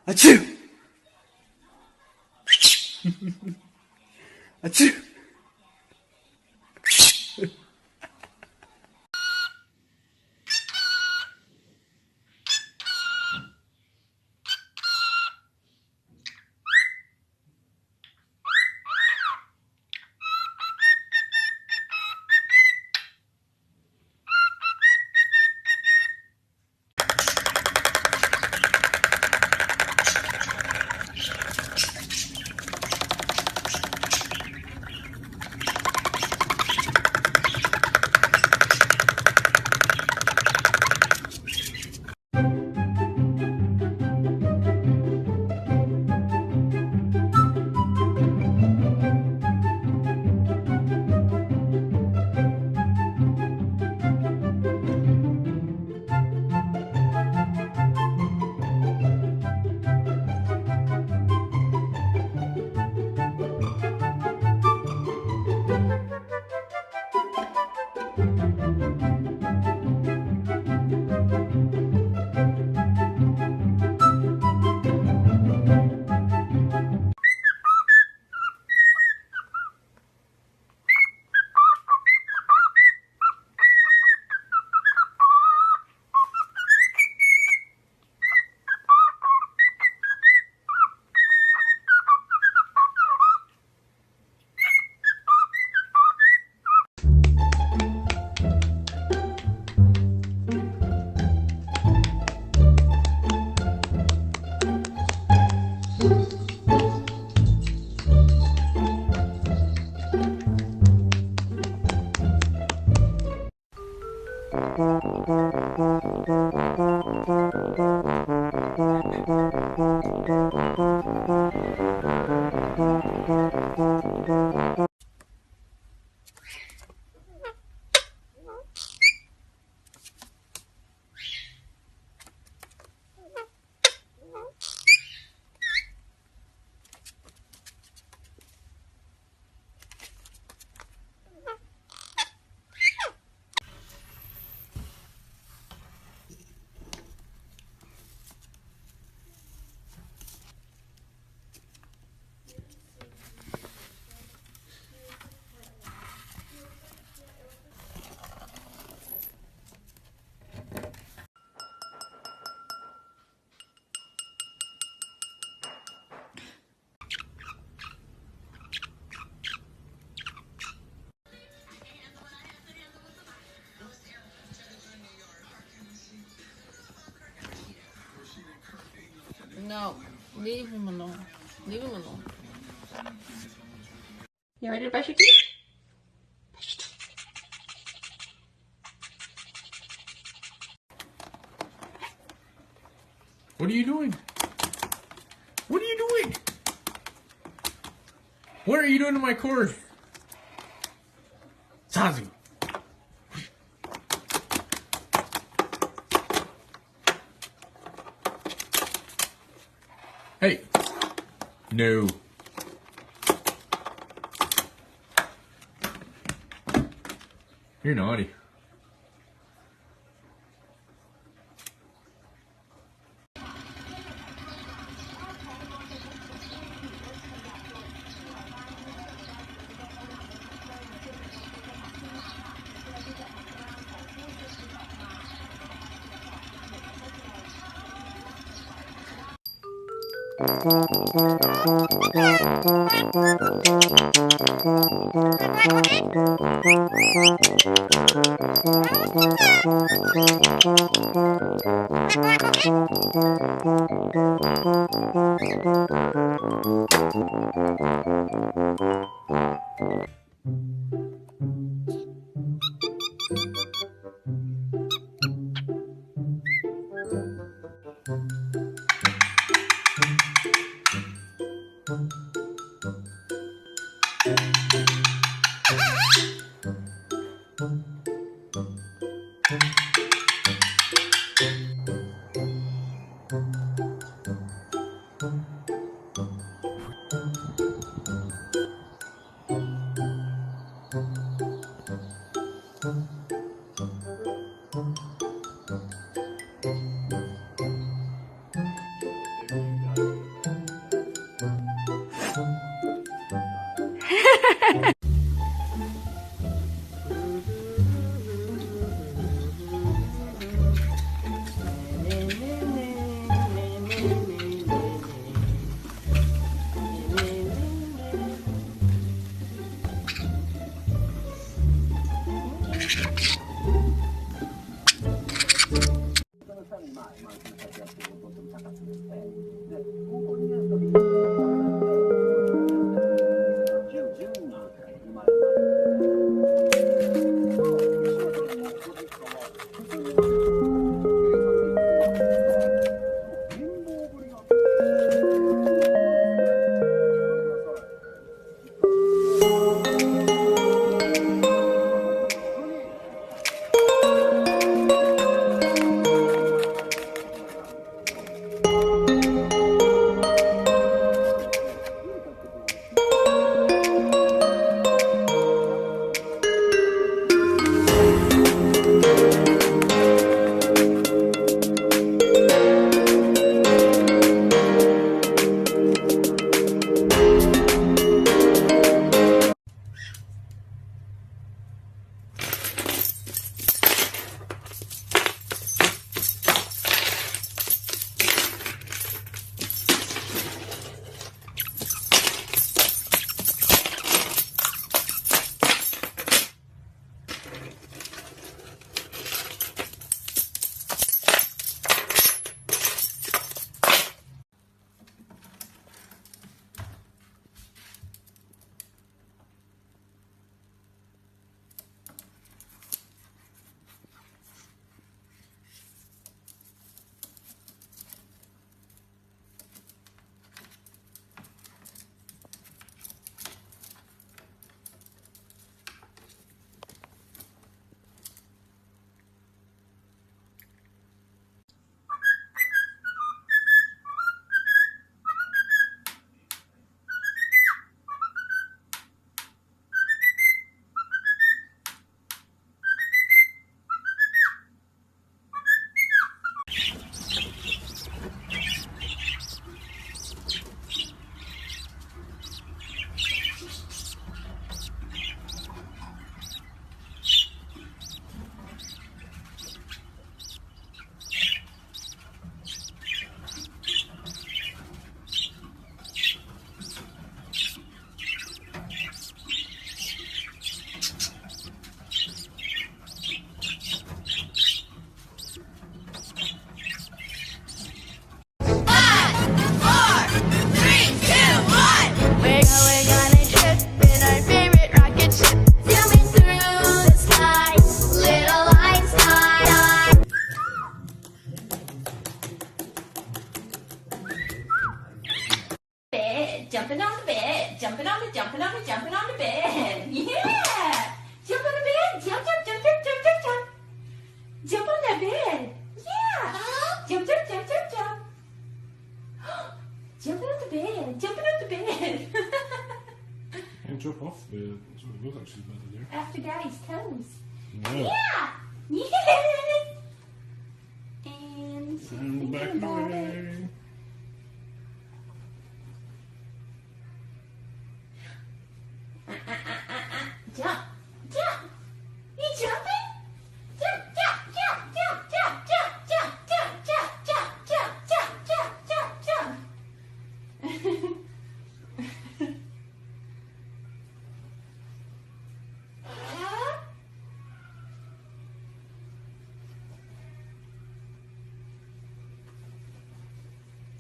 Achoo! Achoo! No, leave him alone. Leave him alone. You ready to brush your teeth? What are you doing? What are you doing? What are you doing to my cord? Sazu. Hey. No. You're naughty. Jumping on the bed, jumping on the bed. Yeah! Jump on the bed, jump, jump, jump, jump, jump, jump, jump. Jump on that bed. Yeah! Jump, jump, jump, jump, jump. Jumping on the bed, jumping on the bed. And jump off the bed. That's what it was actually better there. After Daddy's toes. No. Yeah! Yes! And back away. Jump, jump. You jumping? Jump, jump, jump, jump, jump, jump, jump, jump, jump, jump, jump, jump, jump, jump, jump.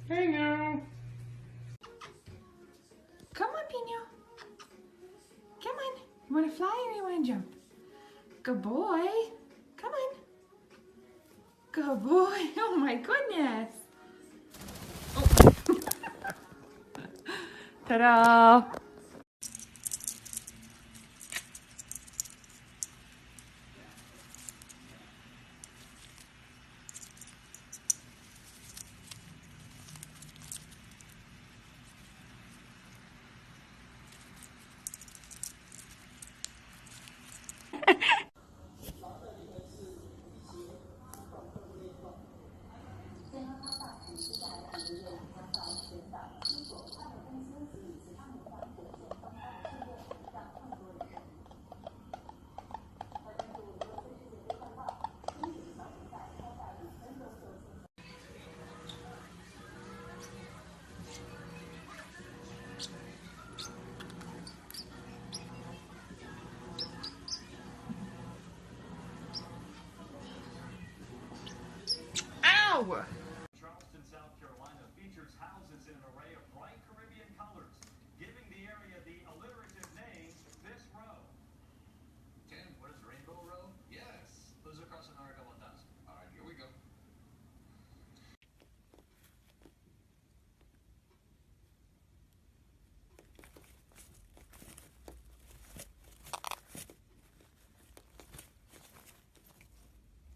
Hey now. Come on, Pino. Come on. You want to fly or you want to jump? Good boy. Come on. Good boy. Oh my goodness. Oh. Ta-da. Wow.